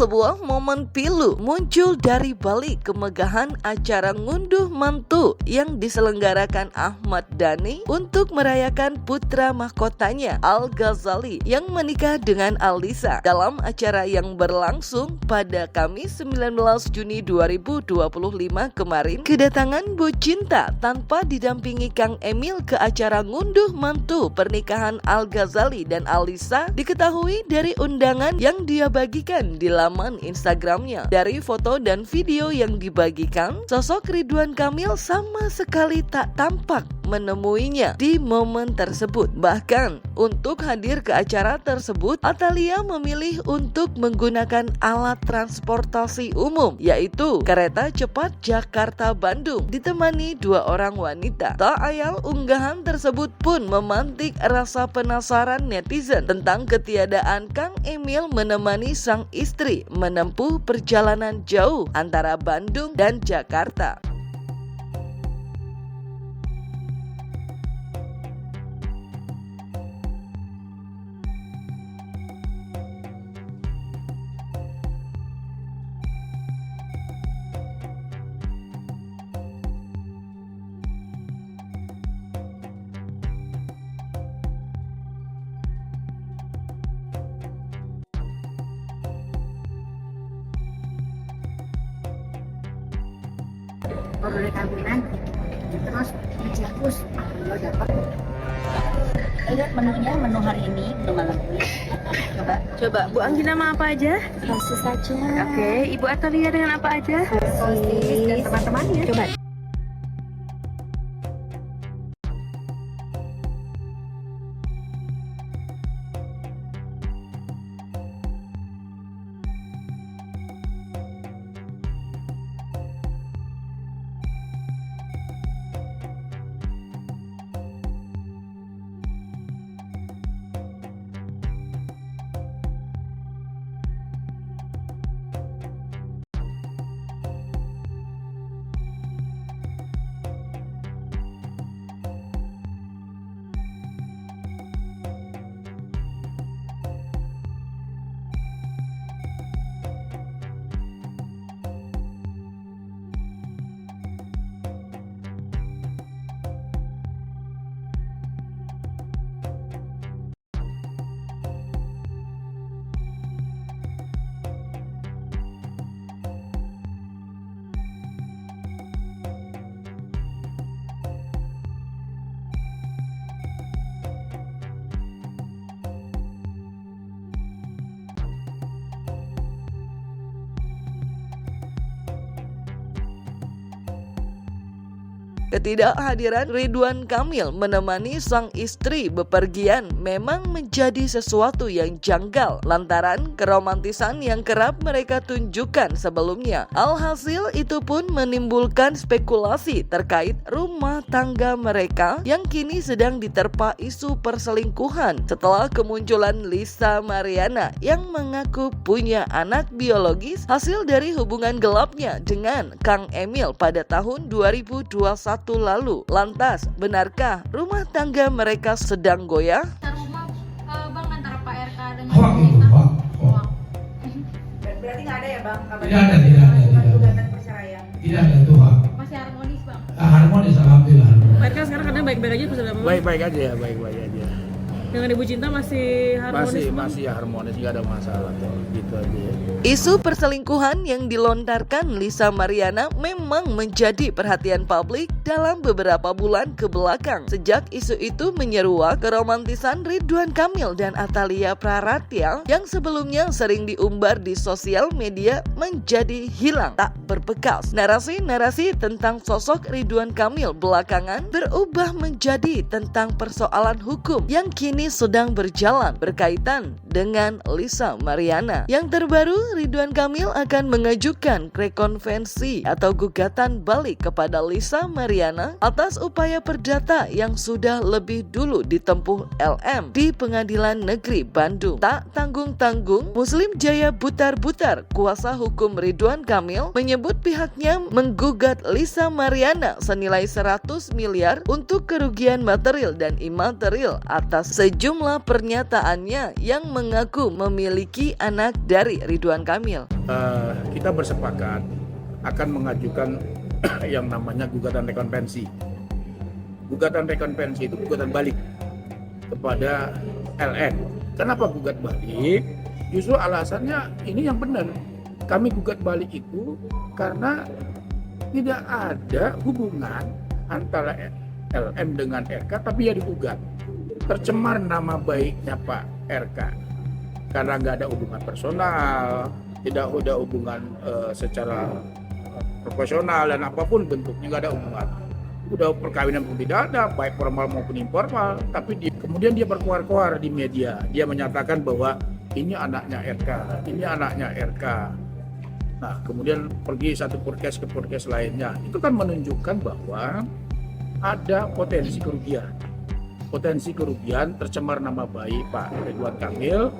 sebuah momen pilu muncul dari balik kemegahan acara ngunduh mantu yang diselenggarakan Ahmad Dhani untuk merayakan putra mahkotanya Al Ghazali yang menikah dengan Alisa. Dalam acara yang berlangsung pada Kamis 19 Juni 2025 kemarin, kedatangan Bu Cinta tanpa didampingi Kang Emil ke acara ngunduh mantu pernikahan Al Ghazali dan Alisa diketahui dari undangan yang dia bagikan di laman Instagramnya. Dari foto dan video yang dibagikan, sosok Ridwan Kamil sama sekali tak tampak menemuinya di momen tersebut. Bahkan untuk hadir ke acara tersebut, Atalia memilih untuk menggunakan alat transportasi umum, yaitu kereta cepat Jakarta-Bandung, ditemani 2 orang wanita. Tak ayal unggahan tersebut pun memantik rasa penasaran netizen tentang ketiadaan Kang Emil menemani sang istri menempuh perjalanan jauh antara Bandung dan Jakarta. Baru dari tampilan terus dicirkus lo dapat. Lihat menunya, menu hari ini, menu malam ini. Coba Bu Anggina nama apa aja? Sosis saja. Oke, Ibu Atalia dengan apa aja? Sosis dan teman-temannya. Coba. Ketidakhadiran Ridwan Kamil menemani sang istri bepergian memang menjadi sesuatu yang janggal lantaran keromantisan yang kerap mereka tunjukkan sebelumnya. Alhasil itu pun menimbulkan spekulasi terkait rumah tangga mereka yang kini sedang diterpa isu perselingkuhan setelah kemunculan Lisa Mariana yang mengaku punya anak biologis hasil dari hubungan gelapnya dengan Kang Emil pada tahun 2021 lalu. Lantas, benarkah rumah tangga mereka sedang goyah? Rumah Bang antara Pak RK dengan Hoak itu, hoak. Berarti nggak ada ya Bang? Tidak ada. Gugatan perceraian. Tidak ada itu hoak. masih harmonis Bang. Harmonis, alhamdulillah. Pak RK sekarang katanya baik-baik aja sudah lama. Baik-baik aja ya, baik-baik aja. Dengan Ibu Cinta masih harmonis? Masih ya harmonis, nggak ada masalah kok, gitu aja ya. Isu perselingkuhan yang dilontarkan Lisa Mariana memang menjadi perhatian publik dalam beberapa bulan ke belakang. Sejak isu itu menyeruak keromantisan Ridwan Kamil dan Atalia Praratya yang sebelumnya sering diumbar di sosial media menjadi hilang tak berbekas. Narasi-narasi tentang sosok Ridwan Kamil belakangan berubah menjadi tentang persoalan hukum yang kini sedang berjalan berkaitan dengan Lisa Mariana. Yang terbaru, Ridwan Kamil akan mengajukan rekonvensi atau gugatan balik kepada Lisa Mariana atas upaya perdata yang sudah lebih dulu ditempuh LM di Pengadilan Negeri Bandung. Tak tanggung-tanggung, Muslim Jaya Butar-Butar, kuasa hukum Ridwan Kamil, menyebut pihaknya menggugat Lisa Mariana senilai 100 miliar untuk kerugian material dan imaterial atas sejumlah pernyataannya yang mengaku memiliki anak dari Ridwan Kamil. Kita bersepakat akan mengajukan yang namanya gugatan rekonvensi. Gugatan rekonvensi itu gugatan balik kepada LN. Kenapa gugat balik? Justru alasannya ini yang benar. Kami gugat balik itu karena tidak ada hubungan antara LM dengan RK, tapi ya digugat. Tercemar nama baiknya Pak RK karena nggak ada hubungan personal, tidak ada hubungan secara profesional dan apapun bentuknya, nggak ada hubungan. Udah perkawinan pun tidak ada, baik formal maupun informal. Tapi kemudian dia berkuar-kuar di media. Dia menyatakan bahwa ini anaknya RK, ini anaknya RK. Nah, kemudian pergi satu podcast ke podcast lainnya. Itu kan menunjukkan bahwa ada potensi kerugian. Potensi kerugian, tercemar nama baik Pak Ridwan Kamil.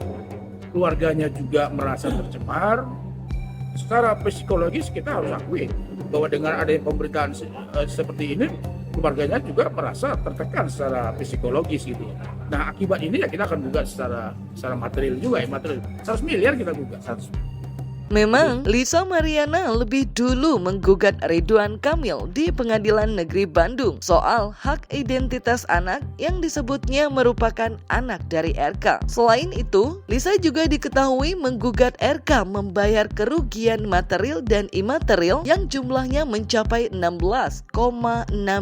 Keluarganya juga merasa tercemar. Secara psikologis kita harus akui bahwa dengan adanya pemberitaan seperti ini, keluarganya juga merasa tertekan secara psikologis gitu. Nah, akibat ini ya kita akan gugat secara material juga ya, material. 100 miliar kita gugat. 100. Memang Lisa Mariana lebih dulu menggugat Ridwan Kamil di Pengadilan Negeri Bandung soal hak identitas anak yang disebutnya merupakan anak dari RK. Selain itu, Lisa juga diketahui menggugat RK membayar kerugian material dan imaterial yang jumlahnya mencapai 16,6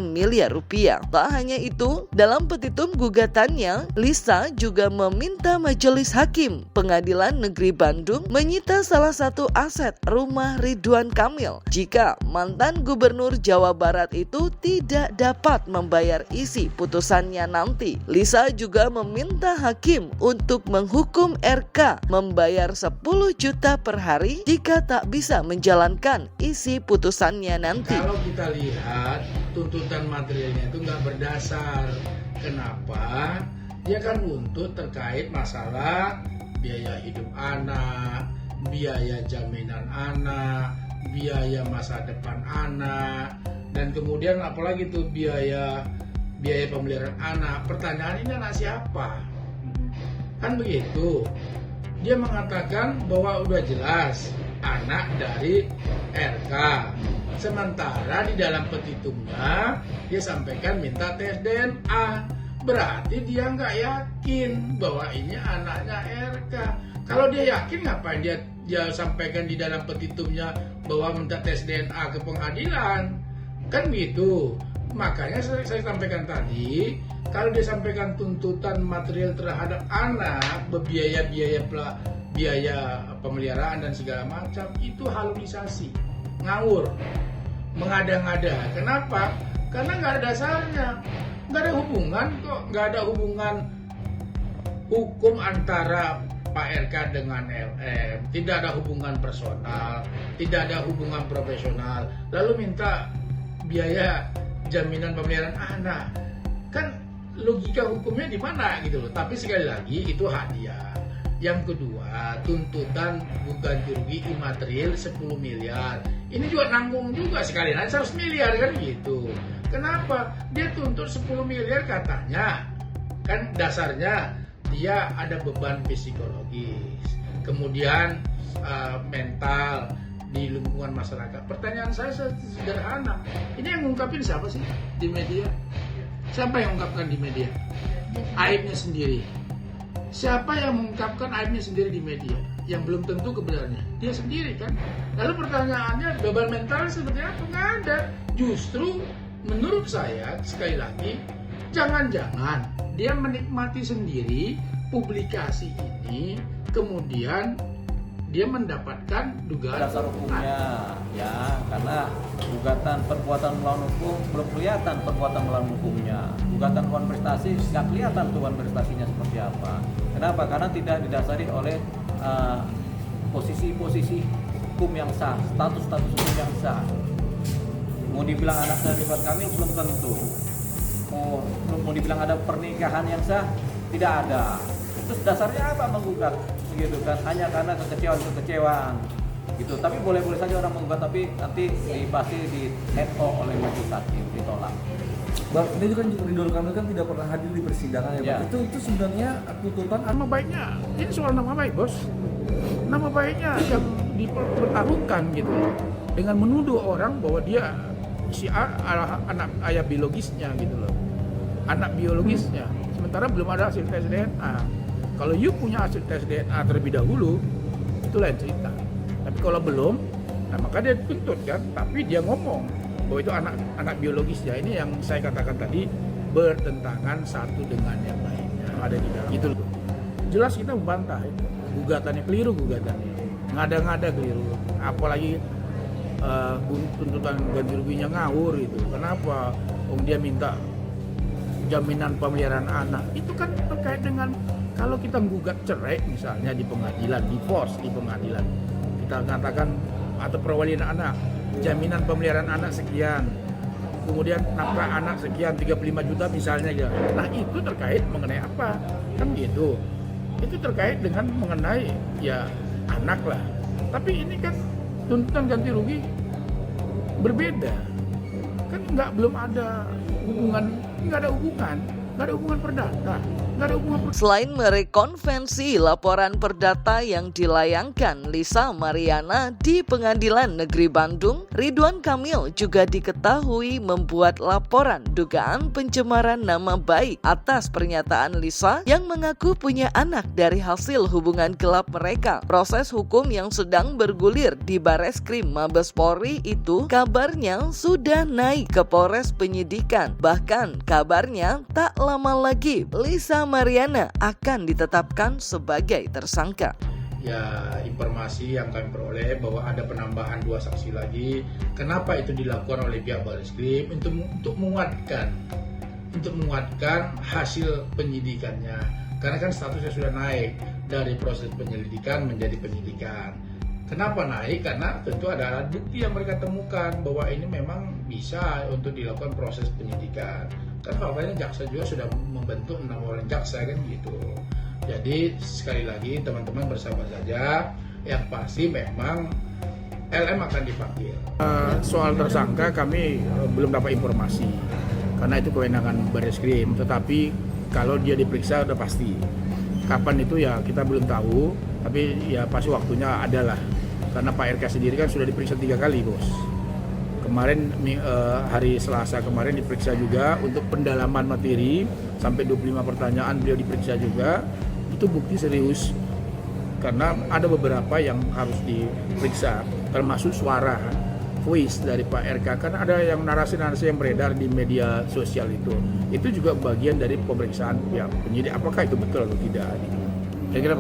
miliar rupiah. Tak hanya itu, dalam petitum gugatannya, Lisa juga meminta Majelis Hakim Pengadilan Negeri Bandung menyita salah satu aset rumah Ridwan Kamil jika mantan Gubernur Jawa Barat itu tidak dapat membayar isi putusannya nanti. Lisa juga meminta hakim untuk menghukum RK membayar 10 juta per hari jika tak bisa menjalankan isi putusannya nanti. Kalau kita lihat tuntutan materialnya itu nggak berdasar. Kenapa? Dia kan nuntut terkait masalah biaya hidup anak, biaya jaminan anak, biaya masa depan anak, dan kemudian apalagi tuh biaya pemeliharaan anak. Pertanyaan, ini anak siapa? Kan begitu. Dia mengatakan bahwa udah jelas anak dari RK. Sementara di dalam petitumnya dia sampaikan minta tes DNA. Berarti dia nggak yakin bahwa ini anaknya RK. Kalau dia yakin, ngapain dia sampaikan di dalam petitumnya bahwa minta tes DNA ke pengadilan? Kan gitu. Makanya saya sampaikan tadi, kalau dia sampaikan tuntutan material terhadap anak, biaya pemeliharaan dan segala macam, itu halusinasi, ngawur, mengada-ngada. Kenapa? Karena nggak ada dasarnya, nggak ada hubungan kok, nggak ada hubungan hukum antara Pak RK dengan LM, tidak ada hubungan personal, tidak ada hubungan profesional, lalu minta biaya jaminan pemeliharaan anak. Kan logika hukumnya di mana gitu loh. Tapi sekali lagi itu hak dia. Yang kedua, tuntutan ganti rugi imaterial 10 miliar. Ini juga nanggung juga sekali, 100 miliar kan gitu. Kenapa? Dia tuntut 10 miliar katanya. Kan dasarnya dia ada beban psikologis, kemudian mental di lingkungan masyarakat. Pertanyaan saya sederhana, ini yang ngungkapin siapa sih di media? Siapa yang mengungkapkan di media? Aibnya sendiri. Siapa yang mengungkapkan aibnya sendiri di media? Yang belum tentu kebenarannya. Dia sendiri kan? Lalu pertanyaannya, beban mental seperti apa? Nggak ada. Justru menurut saya, sekali lagi, jangan-jangan dia menikmati sendiri publikasi ini, kemudian dia mendapatkan dugaan dasar hukumnya, ya, karena gugatan perbuatan melawan hukum belum kelihatan perbuatan melawan hukumnya. Gugatan kontestasi nggak kelihatan tuh kontestasinya seperti apa. Kenapa? Karena tidak didasari oleh posisi-posisi hukum yang sah, status-status hukum yang sah. Mau dibilang anaknya Ridwan Kamil belum tentu. Mau dibilang ada pernikahan yang sah, tidak ada. Terus dasarnya apa menggugat gitu kan? Hanya karena kekecewaan gitu. Tapi boleh-boleh saja orang menggugat, tapi nanti pasti di head oleh majelis hakim, ditolak. Bang, ini kan Ridwan Kamil kan tidak pernah hadir di persidangan ya, Bang. Ya. Itu sebenarnya tuntutan Nama baiknya, ini soal nama baik bos. Nama baiknya yang dipertaruhkan gitu loh. Dengan menuduh orang bahwa dia si A adalah anak ayah biologisnya gitu loh. Anak biologisnya. Sementara belum ada hasil tes DNA. Kalau you punya hasil tes DNA terlebih dahulu, itu lain cerita. Tapi kalau belum, nah maka dia tuntut kan. Tapi dia ngomong bahwa itu anak biologisnya. Ini yang saya katakan tadi bertentangan satu dengan yang lainnya ada di dalam itu. Jelas kita membantah itu. Gugatannya keliru, gugatannya ngada-ngada keliru. Apalagi tuntutan ganti ruginya ngawur itu. Kenapa? Dia minta jaminan pemeliharaan anak. Itu kan terkait dengan kalau kita menggugat cerai misalnya di pengadilan, divorce di pengadilan, kita katakan atau perwalian anak, jaminan pemeliharaan anak sekian, kemudian nafkah anak sekian 35 juta misalnya ya. Nah itu terkait mengenai apa? Kan gitu. Itu terkait dengan mengenai ya anak lah. Tapi ini kan tuntutan ganti rugi berbeda. Kan belum ada hubungan, nggak ada hubungan perdata. Selain merekonvensi laporan perdata yang dilayangkan Lisa Mariana di Pengadilan Negeri Bandung, Ridwan Kamil juga diketahui membuat laporan dugaan pencemaran nama baik atas pernyataan Lisa yang mengaku punya anak dari hasil hubungan gelap mereka. Proses hukum yang sedang bergulir di Bareskrim Mabes Polri itu kabarnya sudah naik ke Polres Penyidikan. Bahkan kabarnya tak lama lagi Lisa Mariana akan ditetapkan sebagai tersangka. Ya, informasi yang kami peroleh bahwa ada penambahan 2 saksi lagi. Kenapa itu dilakukan oleh pihak Bareskrim? Untuk menguatkan hasil penyidikannya. Karena kan statusnya sudah naik dari proses penyelidikan menjadi penyidikan. Kenapa naik? Karena tentu ada alat bukti yang mereka temukan bahwa ini memang bisa untuk dilakukan proses penyidikan. Kan faktanya jaksa juga sudah membentuk 6 orang jaksa kan gitu. Jadi sekali lagi teman-teman bersabar saja. Yang pasti memang LM akan dipanggil. Soal tersangka kami belum dapat informasi karena itu kewenangan Bareskrim. Tetapi kalau dia diperiksa udah pasti. Kapan itu ya kita belum tahu. Tapi ya pasti waktunya adalah. Karena Pak RK sendiri kan sudah diperiksa 3 kali bos. Kemarin hari Selasa kemarin diperiksa juga untuk pendalaman materi sampai 25 pertanyaan beliau diperiksa juga. Itu bukti serius karena ada beberapa yang harus diperiksa termasuk suara voice dari Pak RK kan ada yang narasi-narasi yang beredar di media sosial itu juga bagian dari pemeriksaan pihak penyidik apakah itu betul atau tidak. Saya kira